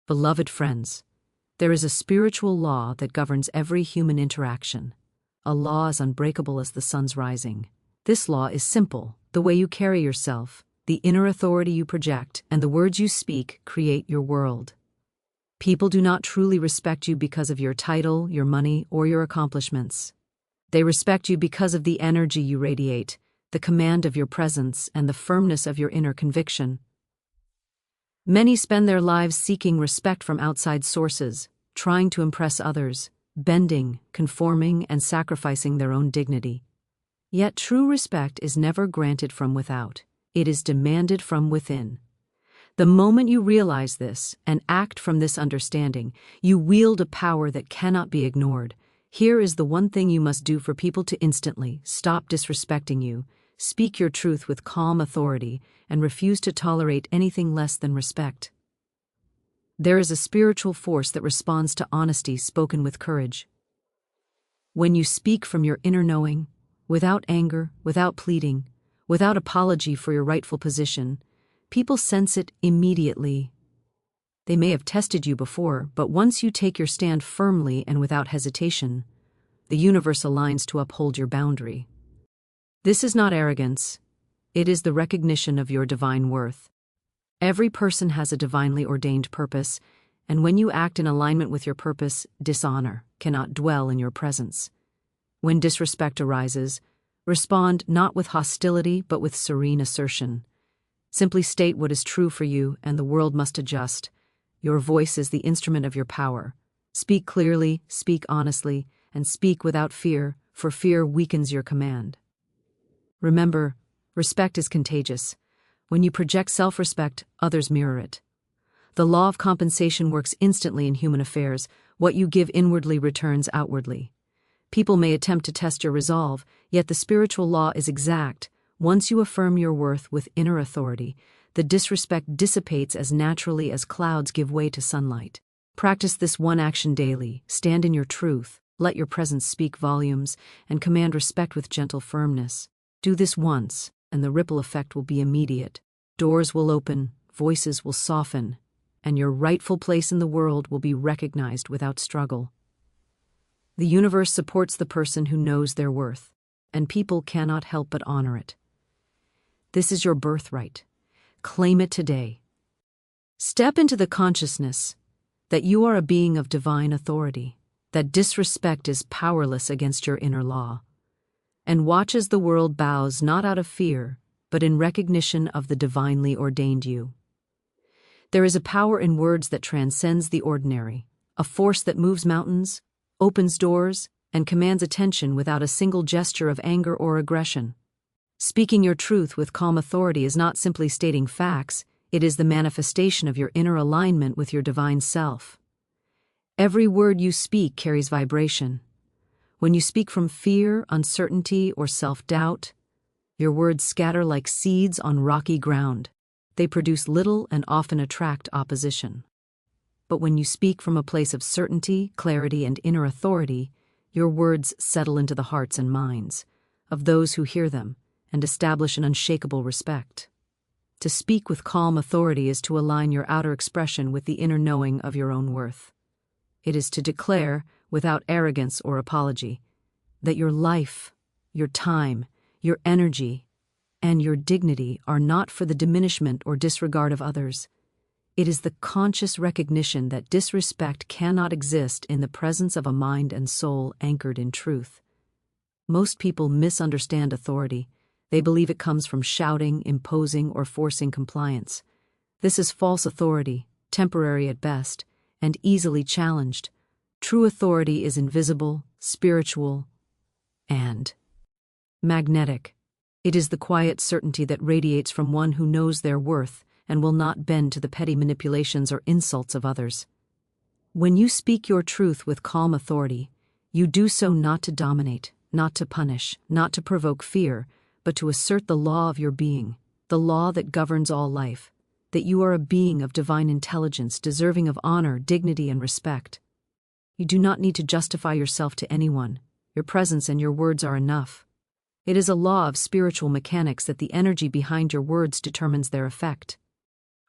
Beloved friends, there is a spiritual law that governs every human interaction, a law as unbreakable as the sun's rising. This law is simple: the way you carry yourself, the inner authority you project, and the words you speak create your world. People do not truly respect you because of your title, your money, or your accomplishments. They respect you because of the energy you radiate, the command of your presence, and the firmness of your inner conviction. Many spend their lives seeking respect from outside sources, trying to impress others, bending, conforming, and sacrificing their own dignity. Yet true respect is never granted from without. It is demanded from within. The moment you realize this and act from this understanding, you wield a power that cannot be ignored. Here is the one thing you must do for people to instantly stop disrespecting you: speak your truth with calm authority, and refuse to tolerate anything less than respect. There is a spiritual force that responds to honesty spoken with courage. When you speak from your inner knowing, without anger, without pleading, without apology for your rightful position, people sense it immediately. They may have tested you before, but once you take your stand firmly and without hesitation, the universe aligns to uphold your boundary. This is not arrogance. It is the recognition of your divine worth. Every person has a divinely ordained purpose, and when you act in alignment with your purpose, dishonor cannot dwell in your presence. When disrespect arises, respond not with hostility but with serene assertion. Simply state what is true for you, and the world must adjust. Your voice is the instrument of your power. Speak clearly, speak honestly, and speak without fear, for fear weakens your command. Remember, respect is contagious. When you project self-respect, others mirror it. The law of compensation works instantly in human affairs. What you give inwardly returns outwardly. People may attempt to test your resolve, yet the spiritual law is exact. Once you affirm your worth with inner authority, the disrespect dissipates as naturally as clouds give way to sunlight. Practice this one action daily. Stand in your truth, let your presence speak volumes, and command respect with gentle firmness. Do this once, and the ripple effect will be immediate. Doors will open, voices will soften, and your rightful place in the world will be recognized without struggle. The universe supports the person who knows their worth, and people cannot help but honor it. This is your birthright. Claim it today. Step into the consciousness that you are a being of divine authority, that disrespect is powerless against your inner law, and watch as the world bows not out of fear, but in recognition of the divinely ordained you. There is a power in words that transcends the ordinary, a force that moves mountains, opens doors, and commands attention without a single gesture of anger or aggression. Speaking your truth with calm authority is not simply stating facts, it is the manifestation of your inner alignment with your divine self. Every word you speak carries vibration. When you speak from fear, uncertainty, or self-doubt, your words scatter like seeds on rocky ground. They produce little and often attract opposition. But when you speak from a place of certainty, clarity, and inner authority, your words settle into the hearts and minds of those who hear them and establish an unshakable respect. To speak with calm authority is to align your outer expression with the inner knowing of your own worth. It is to declare, without arrogance or apology, that your life, your time, your energy, and your dignity are not for the diminishment or disregard of others. It is the conscious recognition that disrespect cannot exist in the presence of a mind and soul anchored in truth. Most people misunderstand authority. They believe it comes from shouting, imposing, or forcing compliance. This is false authority, temporary at best, and easily challenged. True authority is invisible, spiritual, and magnetic. It is the quiet certainty that radiates from one who knows their worth and will not bend to the petty manipulations or insults of others. When you speak your truth with calm authority, you do so not to dominate, not to punish, not to provoke fear, but to assert the law of your being, the law that governs all life, that you are a being of divine intelligence deserving of honor, dignity, and respect. You do not need to justify yourself to anyone. Your presence and your words are enough. It is a law of spiritual mechanics that the energy behind your words determines their effect.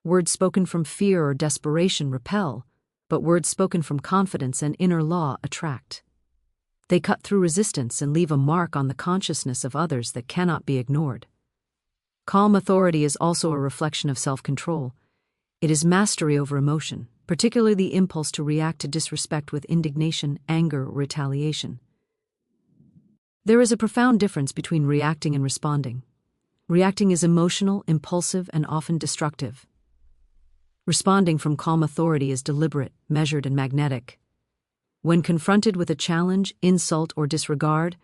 Words spoken from fear or desperation repel, but words spoken from confidence and inner law attract. They cut through resistance and leave a mark on the consciousness of others that cannot be ignored. Calm authority is also a reflection of self-control. It is mastery over emotion, particularly the impulse to react to disrespect with indignation, anger, or retaliation. There is a profound difference between reacting and responding. Reacting is emotional, impulsive, and often destructive. Responding from calm authority is deliberate, measured, and magnetic. When confronted with a challenge, insult, or disregard,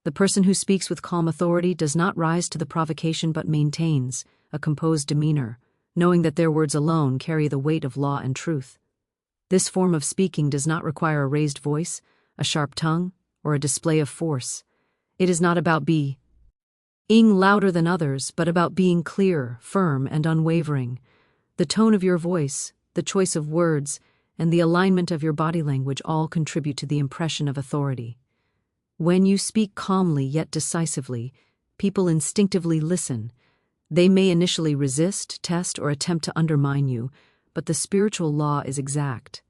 the person who speaks with calm authority does not rise to the provocation but maintains a composed demeanor, knowing that their words alone carry the weight of law and truth. This form of speaking does not require a raised voice, a sharp tongue, or a display of force. It is not about being louder than others, but about being clear, firm, and unwavering. The tone of your voice, the choice of words, and the alignment of your body language all contribute to the impression of authority. When you speak calmly yet decisively, people instinctively listen. They may initially resist, test, or attempt to undermine you, but the spiritual law is exact.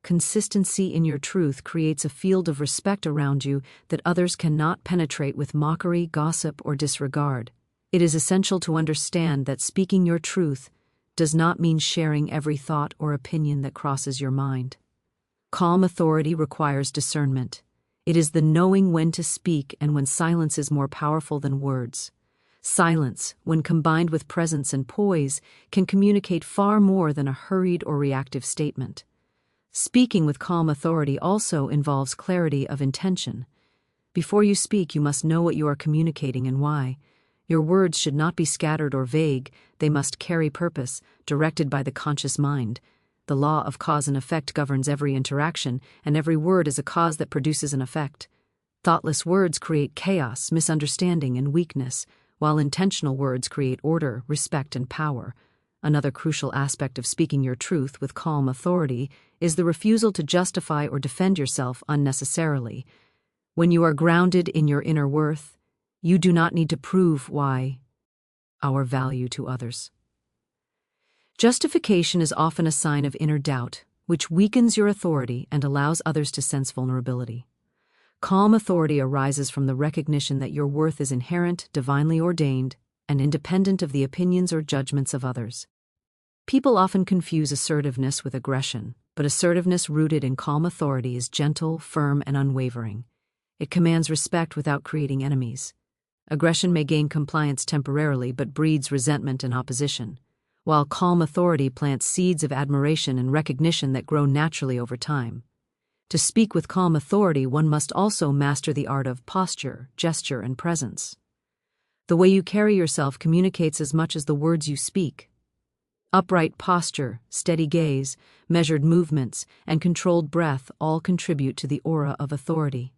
Consistency in your truth creates a field of respect around you that others cannot penetrate with mockery, gossip, or disregard. It is essential to understand that speaking your truth does not mean sharing every thought or opinion that crosses your mind. Calm authority requires discernment. It is the knowing when to speak and when silence is more powerful than words. Silence, when combined with presence and poise, can communicate far more than a hurried or reactive statement. Speaking with calm authority also involves clarity of intention. Before you speak, you must know what you are communicating and why. Your words should not be scattered or vague, they must carry purpose, directed by the conscious mind. The law of cause and effect governs every interaction, and every word is a cause that produces an effect. Thoughtless words create chaos, misunderstanding, and weakness, while intentional words create order, respect, and power. Another crucial aspect of speaking your truth with calm authority is the refusal to justify or defend yourself unnecessarily. When you are grounded in your inner worth, you do not need to prove our value to others. Justification is often a sign of inner doubt, which weakens your authority and allows others to sense vulnerability. Calm authority arises from the recognition that your worth is inherent, divinely ordained, and independent of the opinions or judgments of others. People often confuse assertiveness with aggression, but assertiveness rooted in calm authority is gentle, firm, and unwavering. It commands respect without creating enemies. Aggression may gain compliance temporarily but breeds resentment and opposition, while calm authority plants seeds of admiration and recognition that grow naturally over time. To speak with calm authority, one must also master the art of posture, gesture, and presence. The way you carry yourself communicates as much as the words you speak. Upright posture, steady gaze, measured movements, and controlled breath all contribute to the aura of authority.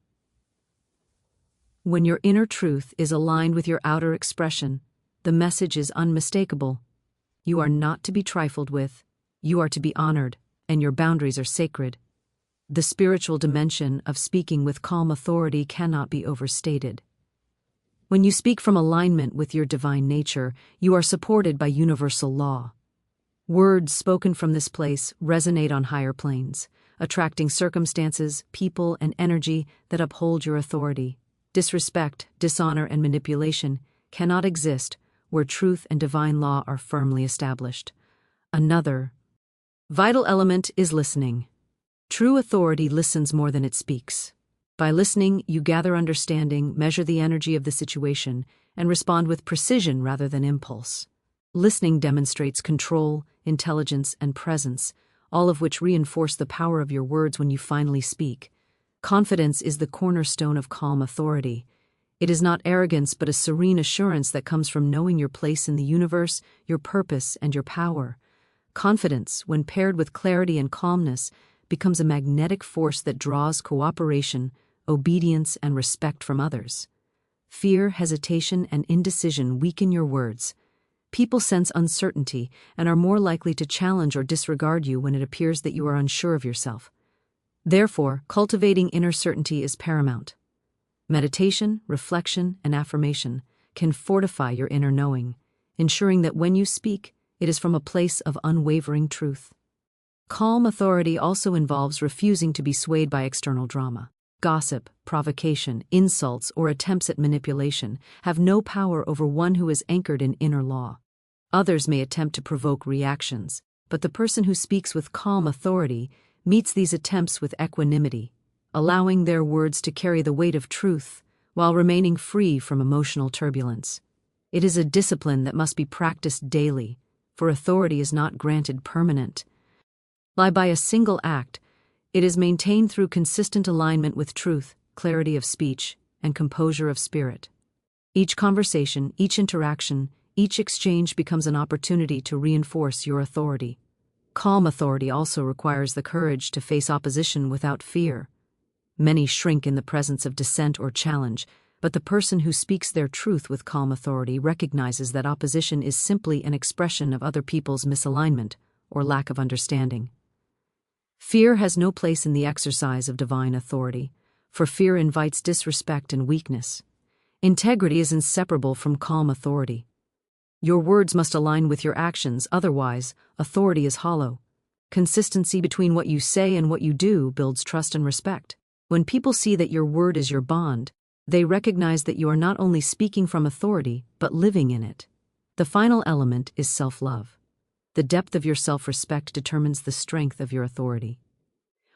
When your inner truth is aligned with your outer expression, the message is unmistakable. You are not to be trifled with, you are to be honored, and your boundaries are sacred. The spiritual dimension of speaking with calm authority cannot be overstated. When you speak from alignment with your divine nature, you are supported by universal law. Words spoken from this place resonate on higher planes, attracting circumstances, people, and energy that uphold your authority. Disrespect, dishonor, and manipulation cannot exist where truth and divine law are firmly established. Another vital element is listening. True authority listens more than it speaks. By listening, you gather understanding, measure the energy of the situation, and respond with precision rather than impulse. Listening demonstrates control, intelligence, and presence, all of which reinforce the power of your words when you finally speak. Confidence is the cornerstone of calm authority. It is not arrogance but a serene assurance that comes from knowing your place in the universe, your purpose, and your power. Confidence, when paired with clarity and calmness, becomes a magnetic force that draws cooperation, obedience, and respect from others. Fear, hesitation, and indecision weaken your words. People sense uncertainty and are more likely to challenge or disregard you when it appears that you are unsure of yourself. Therefore, cultivating inner certainty is paramount. Meditation, reflection, and affirmation can fortify your inner knowing, ensuring that when you speak, it is from a place of unwavering truth. Calm authority also involves refusing to be swayed by external drama. Gossip, provocation, insults, or attempts at manipulation have no power over one who is anchored in inner law. Others may attempt to provoke reactions, but the person who speaks with calm authority meets these attempts with equanimity, allowing their words to carry the weight of truth while remaining free from emotional turbulence. It is a discipline that must be practiced daily, for authority is not granted permanent. By a single act, it is maintained through consistent alignment with truth, clarity of speech, and composure of spirit. Each conversation, each interaction, each exchange becomes an opportunity to reinforce your authority. Calm authority also requires the courage to face opposition without fear. Many shrink in the presence of dissent or challenge, but the person who speaks their truth with calm authority recognizes that opposition is simply an expression of other people's misalignment or lack of understanding. Fear has no place in the exercise of divine authority, for fear invites disrespect and weakness. Integrity is inseparable from calm authority. Your words must align with your actions, otherwise, authority is hollow. Consistency between what you say and what you do builds trust and respect. When people see that your word is your bond, they recognize that you are not only speaking from authority, but living in it. The final element is self-love. The depth of your self-respect determines the strength of your authority.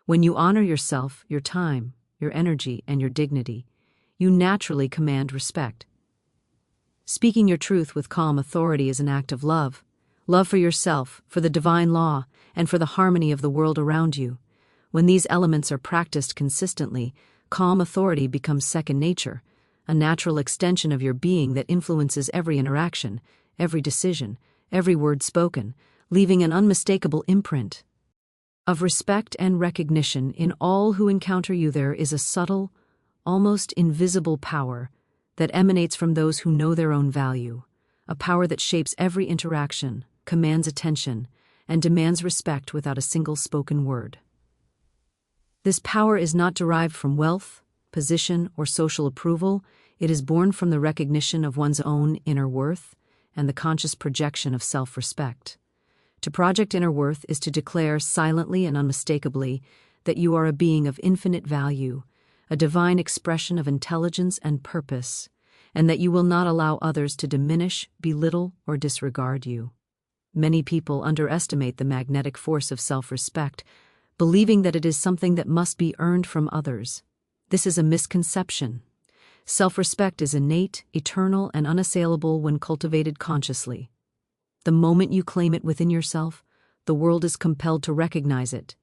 When you honor yourself, your time, your energy, and your dignity, you naturally command respect. Speaking your truth with calm authority is an act of love for yourself, for the divine law, and for the harmony of the world around you. When these elements are practiced consistently, calm authority becomes second nature, a natural extension of your being that influences every interaction, every decision, every word spoken, leaving an unmistakable imprint of respect and recognition in all who encounter you. There is a subtle, almost invisible power that emanates from those who know their own value, a power that shapes every interaction, commands attention, and demands respect without a single spoken word. This power is not derived from wealth, position, or social approval. It is born from the recognition of one's own inner worth and the conscious projection of self-respect. To project inner worth is to declare silently and unmistakably that you are a being of infinite value, a divine expression of intelligence and purpose, and that you will not allow others to diminish, belittle, or disregard you. Many people underestimate the magnetic force of self-respect, believing that it is something that must be earned from others. This is a misconception. Self-respect is innate, eternal, and unassailable when cultivated consciously. The moment you claim it within yourself, the world is compelled to recognize it.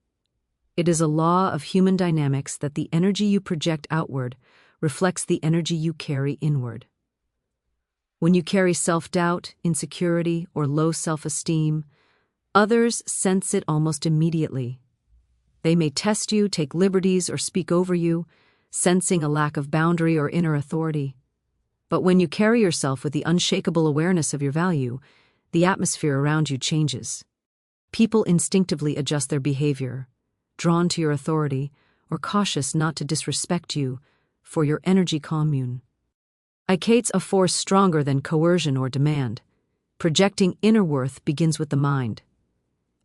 It is a law of human dynamics that the energy you project outward reflects the energy you carry inward. When you carry self-doubt, insecurity, or low self-esteem, others sense it almost immediately. They may test you, take liberties, or speak over you, sensing a lack of boundary or inner authority. But when you carry yourself with the unshakable awareness of your value, the atmosphere around you changes. People instinctively adjust their behavior, drawn to your authority, or cautious not to disrespect you, for your energy commune creates a force stronger than coercion or demand. Projecting inner worth begins with the mind.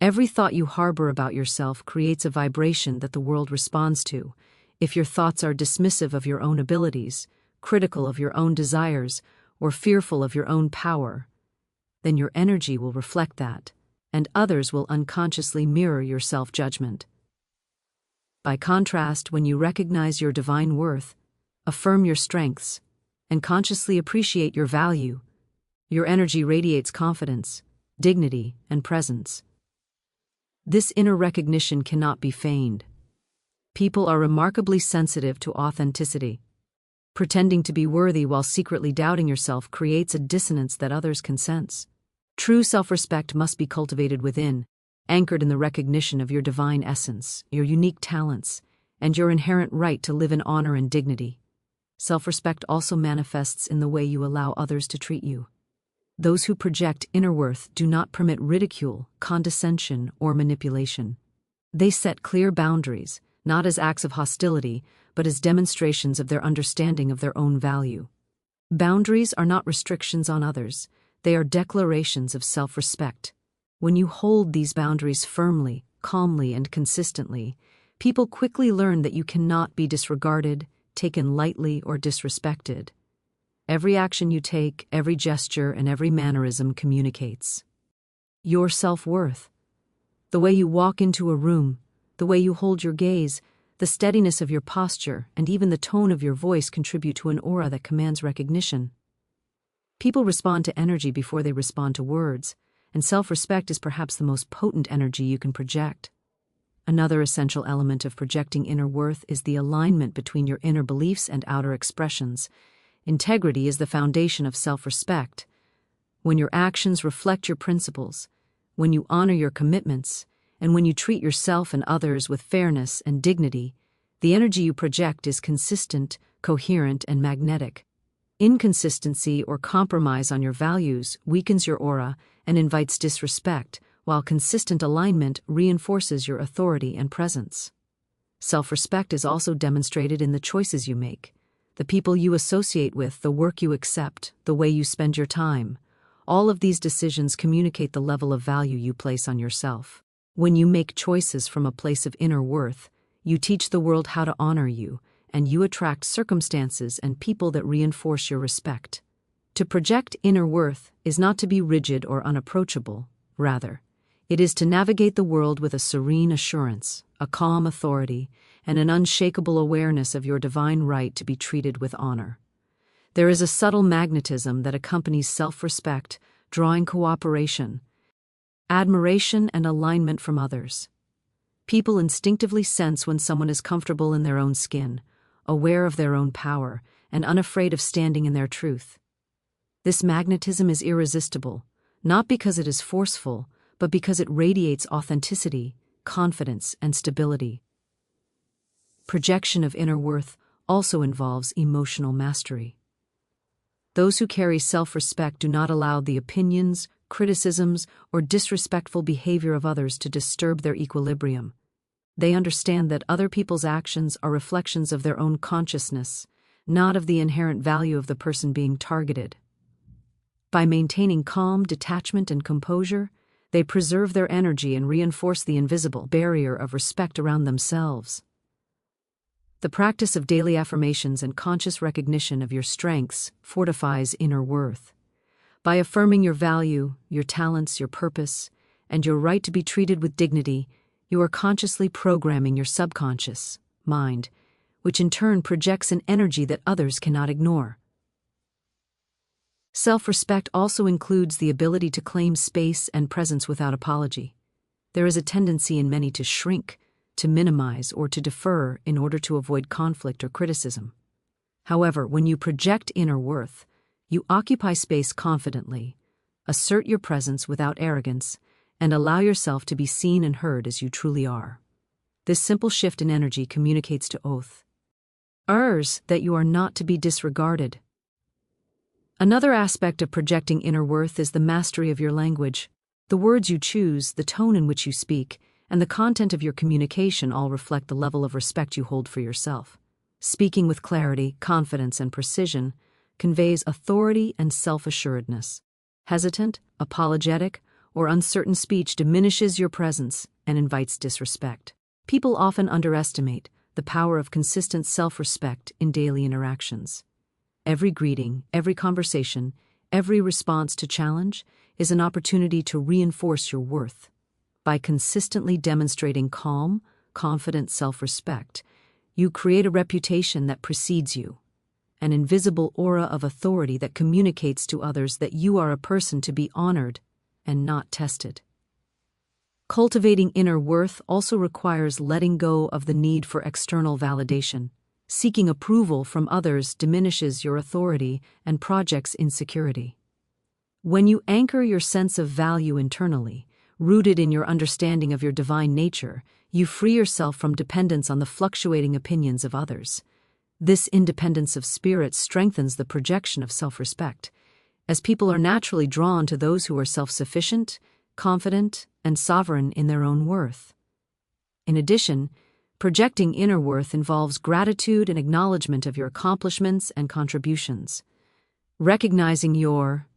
Every thought you harbor about yourself creates a vibration that the world responds to. If your thoughts are dismissive of your own abilities, critical of your own desires, or fearful of your own power, then your energy will reflect that, and others will unconsciously mirror your self-judgment. By contrast, when you recognize your divine worth, affirm your strengths, and consciously appreciate your value, your energy radiates confidence, dignity, and presence. This inner recognition cannot be feigned. People are remarkably sensitive to authenticity. Pretending to be worthy while secretly doubting yourself creates a dissonance that others can sense. True self-respect must be cultivated within, anchored in the recognition of your divine essence, your unique talents, and your inherent right to live in honor and dignity. Self-respect also manifests in the way you allow others to treat you. Those who project inner worth do not permit ridicule, condescension, or manipulation. They set clear boundaries, not as acts of hostility, but as demonstrations of their understanding of their own value. Boundaries are not restrictions on others, they are declarations of self-respect. When you hold these boundaries firmly, calmly and consistently, people quickly learn that you cannot be disregarded, taken lightly, or disrespected. Every action you take, every gesture, and every mannerism communicates your self-worth. The way you walk into a room, the way you hold your gaze, the steadiness of your posture, and even the tone of your voice contribute to an aura that commands recognition. People respond to energy before they respond to words, and self-respect is perhaps the most potent energy you can project. Another essential element of projecting inner worth is the alignment between your inner beliefs and outer expressions. Integrity is the foundation of self-respect. When your actions reflect your principles, when you honor your commitments, and when you treat yourself and others with fairness and dignity, the energy you project is consistent, coherent, and magnetic. Inconsistency or compromise on your values weakens your aura and invites disrespect, while consistent alignment reinforces your authority and presence. Self-respect is also demonstrated in the choices you make, the people you associate with, the work you accept, the way you spend your time. All of these decisions communicate the level of value you place on yourself. When you make choices from a place of inner worth, you teach the world how to honor you, and you attract circumstances and people that reinforce your respect. To project inner worth is not to be rigid or unapproachable. Rather, it is to navigate the world with a serene assurance, a calm authority, and an unshakable awareness of your divine right to be treated with honor. There is a subtle magnetism that accompanies self-respect, drawing cooperation, admiration, and alignment from others. People instinctively sense when someone is comfortable in their own skin, aware of their own power, and unafraid of standing in their truth. This magnetism is irresistible, not because it is forceful, but because it radiates authenticity, confidence, and stability. Projection of inner worth also involves emotional mastery. Those who carry self-respect do not allow the opinions, criticisms, or disrespectful behavior of others to disturb their equilibrium. They understand that other people's actions are reflections of their own consciousness, not of the inherent value of the person being targeted. By maintaining calm, detachment, and composure, they preserve their energy and reinforce the invisible barrier of respect around themselves. The practice of daily affirmations and conscious recognition of your strengths fortifies inner worth. By affirming your value, your talents, your purpose, and your right to be treated with dignity, you are consciously programming your subconscious mind, which in turn projects an energy that others cannot ignore. Self-respect also includes the ability to claim space and presence without apology. There is a tendency in many to shrink, to minimize, or to defer in order to avoid conflict or criticism. However, when you project inner worth, you occupy space confidently, assert your presence without arrogance, and allow yourself to be seen and heard as you truly are. This simple shift in energy communicates to others that you are not to be disregarded. Another aspect of projecting inner worth is the mastery of your language. The words you choose, the tone in which you speak, and the content of your communication all reflect the level of respect you hold for yourself. Speaking with clarity, confidence, and precision conveys authority and self-assuredness. Hesitant, apologetic, or uncertain speech diminishes your presence and invites disrespect. People often underestimate the power of consistent self-respect in daily interactions. Every greeting, every conversation, every response to challenge is an opportunity to reinforce your worth. By consistently demonstrating calm, confident self-respect, you create a reputation that precedes you, an invisible aura of authority that communicates to others that you are a person to be honored and not tested. Cultivating inner worth also requires letting go of the need for external validation. Seeking approval from others diminishes your authority and projects insecurity. When you anchor your sense of value internally, rooted in your understanding of your divine nature, you free yourself from dependence on the fluctuating opinions of others. This independence of spirit strengthens the projection of self-respect, as people are naturally drawn to those who are self-sufficient, confident, and sovereign in their own worth. In addition, projecting inner worth involves gratitude and acknowledgement of your accomplishments and contributions. Recognizing your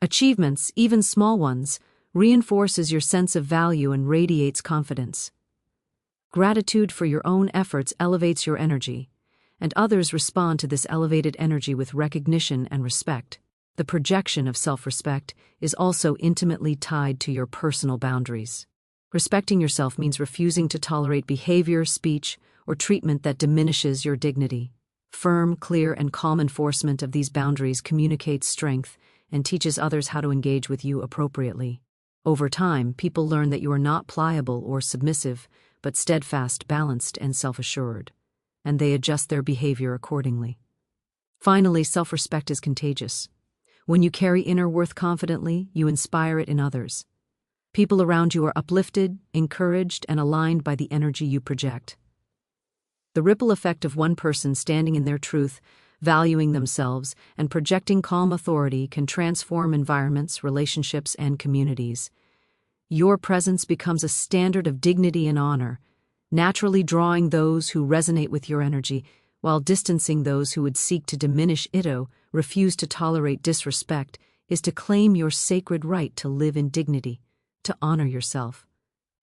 achievements, even small ones, reinforces your sense of value and radiates confidence. Gratitude for your own efforts elevates your energy, and others respond to this elevated energy with recognition and respect. The projection of self-respect is also intimately tied to your personal boundaries. Respecting yourself means refusing to tolerate behavior, speech, or treatment that diminishes your dignity. Firm, clear, and calm enforcement of these boundaries communicates strength and teaches others how to engage with you appropriately. Over time, people learn that you are not pliable or submissive, but steadfast, balanced, and self-assured, and they adjust their behavior accordingly. Finally, self-respect is contagious. When you carry inner worth confidently, you inspire it in others. People around you are uplifted, encouraged, and aligned by the energy you project. The ripple effect of one person standing in their truth, valuing themselves, and projecting calm authority can transform environments, relationships, and communities. Your presence becomes a standard of dignity and honor, naturally drawing those who resonate with your energy, while distancing those who would seek to diminish it. Refuse to tolerate disrespect is to claim your sacred right to live in dignity, to honor yourself,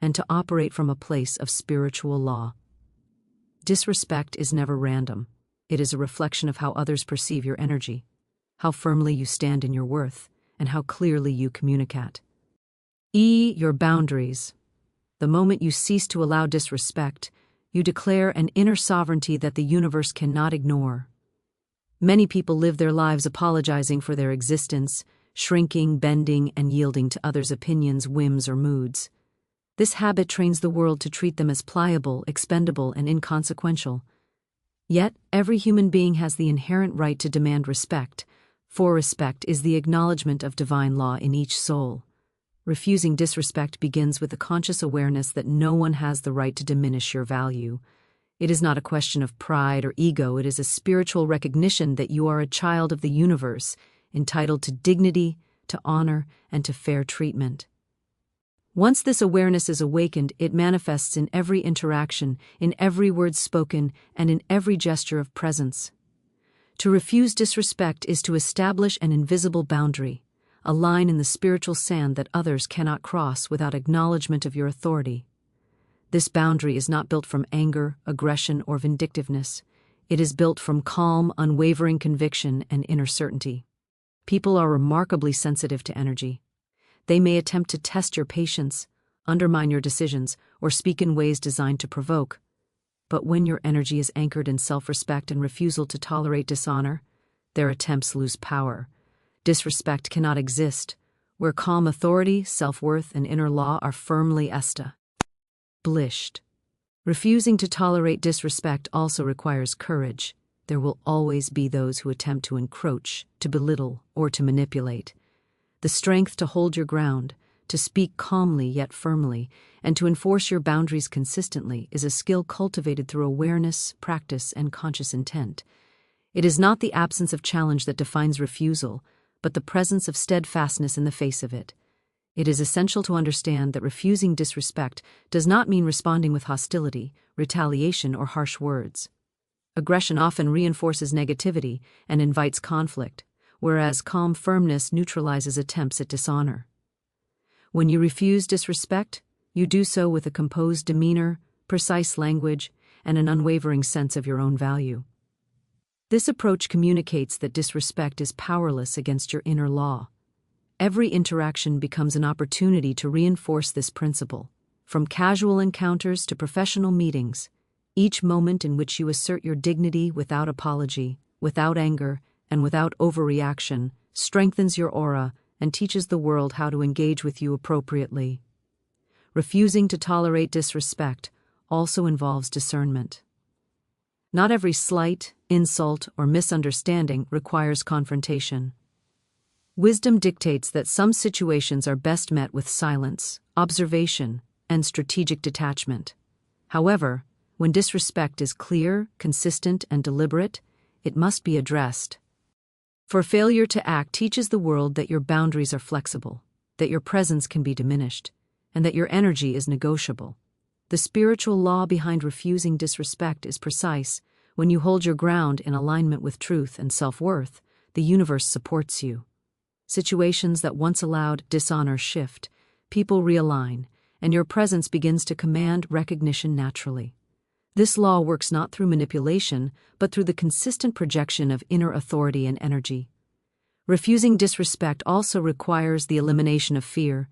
and to operate from a place of spiritual law. Disrespect is never random. It is a reflection of how others perceive your energy, how firmly you stand in your worth, and how clearly you communicate. Your boundaries. The moment you cease to allow disrespect, you declare an inner sovereignty that the universe cannot ignore. Many people live their lives apologizing for their existence, shrinking, bending, and yielding to others' opinions, whims, or moods. This habit trains the world to treat them as pliable, expendable, and inconsequential. Yet, every human being has the inherent right to demand respect, for respect is the acknowledgement of divine law in each soul. Refusing disrespect begins with the conscious awareness that no one has the right to diminish your value. It is not a question of pride or ego, it is a spiritual recognition that you are a child of the universe, entitled to dignity, to honor, and to fair treatment. Once this awareness is awakened, it manifests in every interaction, in every word spoken, and in every gesture of presence. To refuse disrespect is to establish an invisible boundary, a line in the spiritual sand that others cannot cross without acknowledgement of your authority. This boundary is not built from anger, aggression, or vindictiveness. It is built from calm, unwavering conviction and inner certainty. People are remarkably sensitive to energy. They may attempt to test your patience, undermine your decisions, or speak in ways designed to provoke. But when your energy is anchored in self-respect and refusal to tolerate dishonor, their attempts lose power. Disrespect cannot exist where calm authority, self-worth, and inner law are firmly established. Refusing to tolerate disrespect also requires courage. There will always be those who attempt to encroach, to belittle, or to manipulate. The strength to hold your ground, to speak calmly yet firmly, and to enforce your boundaries consistently is a skill cultivated through awareness, practice, and conscious intent. It is not the absence of challenge that defines refusal, but the presence of steadfastness in the face of it. It is essential to understand that refusing disrespect does not mean responding with hostility, retaliation, or harsh words. Aggression often reinforces negativity and invites conflict, whereas calm firmness neutralizes attempts at dishonor. When you refuse disrespect, you do so with a composed demeanor, precise language, and an unwavering sense of your own value. This approach communicates that disrespect is powerless against your inner law. Every interaction becomes an opportunity to reinforce this principle. From casual encounters to professional meetings, each moment in which you assert your dignity without apology, without anger, and without overreaction strengthens your aura and teaches the world how to engage with you appropriately. Refusing to tolerate disrespect also involves discernment. Not every slight, insult, or misunderstanding requires confrontation. Wisdom dictates that some situations are best met with silence, observation, and strategic detachment. However, when disrespect is clear, consistent, and deliberate, it must be addressed. For failure to act teaches the world that your boundaries are flexible, that your presence can be diminished, and that your energy is negotiable. The spiritual law behind refusing disrespect is precise. When you hold your ground in alignment with truth and self-worth, the universe supports you. Situations that once allowed dishonor shift, people realign, and your presence begins to command recognition naturally. This law works not through manipulation, but through the consistent projection of inner authority and energy. Refusing disrespect also requires the elimination of fear.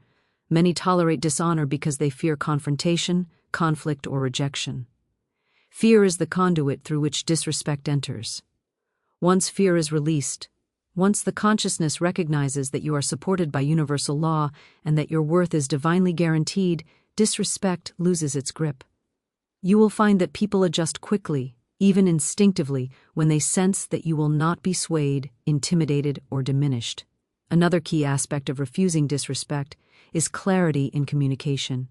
Many tolerate dishonor because they fear confrontation, conflict, or rejection. Fear is the conduit through which disrespect enters. Once fear is released, once the consciousness recognizes that you are supported by universal law and that your worth is divinely guaranteed, disrespect loses its grip. You will find that people adjust quickly, even instinctively, when they sense that you will not be swayed, intimidated, or diminished. Another key aspect of refusing disrespect is clarity in communication.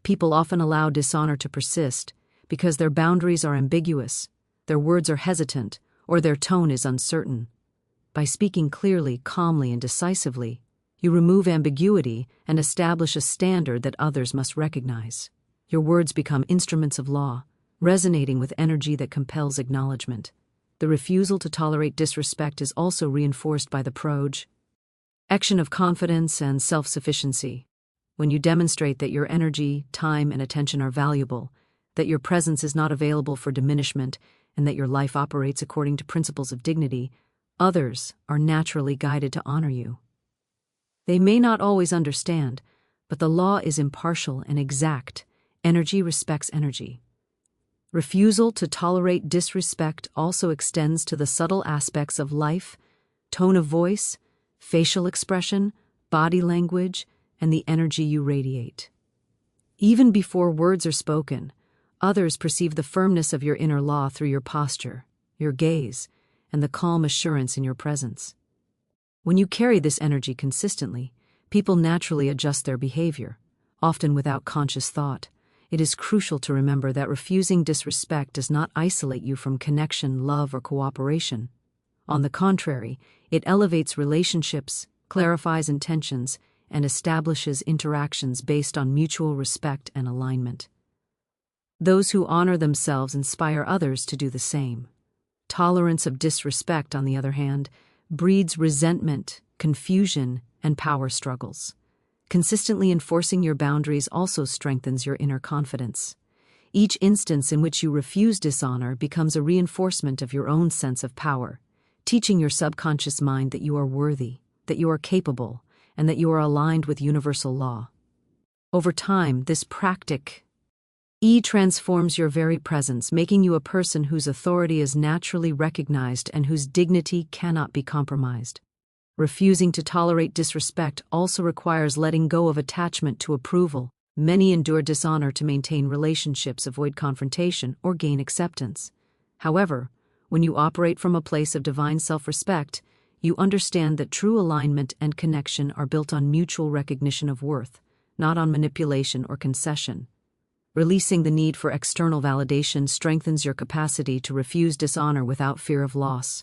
People often allow dishonor to persist because their boundaries are ambiguous, their words are hesitant, or their tone is uncertain. By speaking clearly, calmly, and decisively, you remove ambiguity and establish a standard that others must recognize. Your words become instruments of law, resonating with energy that compels acknowledgement. The refusal to tolerate disrespect is also reinforced by the projection of confidence and self-sufficiency. When you demonstrate that your energy, time, and attention are valuable, that your presence is not available for diminishment, and that your life operates according to principles of dignity, others are naturally guided to honor you. They may not always understand, but the law is impartial and exact. Energy respects energy. Refusal to tolerate disrespect also extends to the subtle aspects of life, tone of voice, facial expression, body language, and the energy you radiate. Even before words are spoken, others perceive the firmness of your inner law through your posture, your gaze, and the calm assurance in your presence. When you carry this energy consistently, people naturally adjust their behavior, often without conscious thought. It is crucial to remember that refusing disrespect does not isolate you from connection, love, or cooperation. On the contrary, it elevates relationships, clarifies intentions, and establishes interactions based on mutual respect and alignment. Those who honor themselves inspire others to do the same. Tolerance of disrespect, on the other hand, breeds resentment, confusion, and power struggles. Consistently enforcing your boundaries also strengthens your inner confidence. Each instance in which you refuse dishonor becomes a reinforcement of your own sense of power, teaching your subconscious mind that you are worthy, that you are capable, and that you are aligned with universal law. Over time, this practice transforms your very presence, making you a person whose authority is naturally recognized and whose dignity cannot be compromised. Refusing to tolerate disrespect also requires letting go of attachment to approval. Many endure dishonor to maintain relationships, avoid confrontation, or gain acceptance. However, when you operate from a place of divine self-respect, you understand that true alignment and connection are built on mutual recognition of worth, not on manipulation or concession. Releasing the need for external validation strengthens your capacity to refuse dishonor without fear of loss.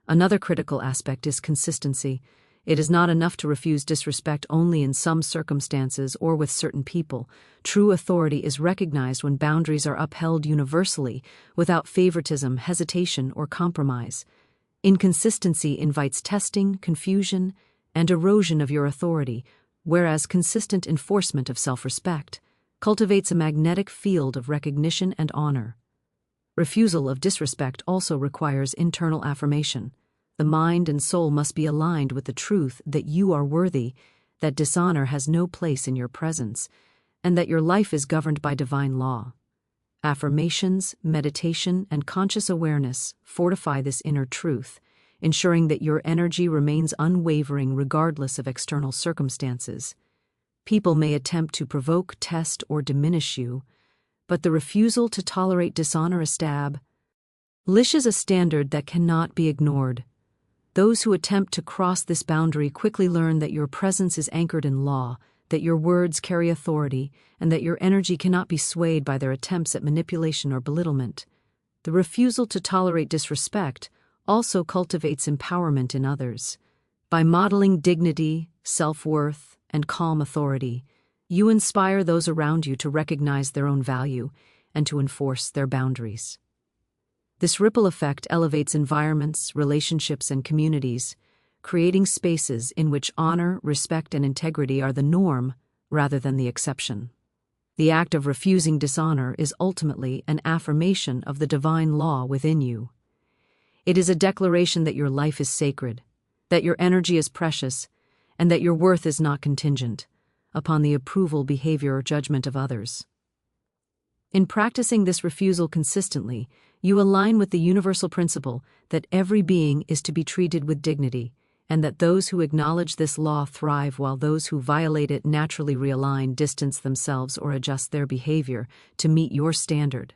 Another critical aspect is consistency. It is not enough to refuse disrespect only in some circumstances or with certain people. True authority is recognized when boundaries are upheld universally, without favoritism, hesitation, or compromise. Inconsistency invites testing, confusion, and erosion of your authority, whereas consistent enforcement of self-respect cultivates a magnetic field of recognition and honor. Refusal of disrespect also requires internal affirmation. The mind and soul must be aligned with the truth that you are worthy, that dishonor has no place in your presence, and that your life is governed by divine law. Affirmations, meditation, and conscious awareness fortify this inner truth, ensuring that your energy remains unwavering regardless of external circumstances. People may attempt to provoke, test, or diminish you, but the refusal to tolerate dishonor establishes a standard that cannot be ignored. Those who attempt to cross this boundary quickly learn that your presence is anchored in law, that your words carry authority, and that your energy cannot be swayed by their attempts at manipulation or belittlement. The refusal to tolerate disrespect also cultivates empowerment in others. By modeling dignity, self-worth, and calm authority, you inspire those around you to recognize their own value and to enforce their boundaries. This ripple effect elevates environments, relationships, and communities, creating spaces in which honor, respect, and integrity are the norm rather than the exception. The act of refusing dishonor is ultimately an affirmation of the divine law within you. It is a declaration that your life is sacred, that your energy is precious, and that your worth is not contingent upon the approval, behavior, or judgment of others. In practicing this refusal consistently, you align with the universal principle that every being is to be treated with dignity, and that those who acknowledge this law thrive while those who violate it naturally realign, distance themselves, or adjust their behavior to meet your standard.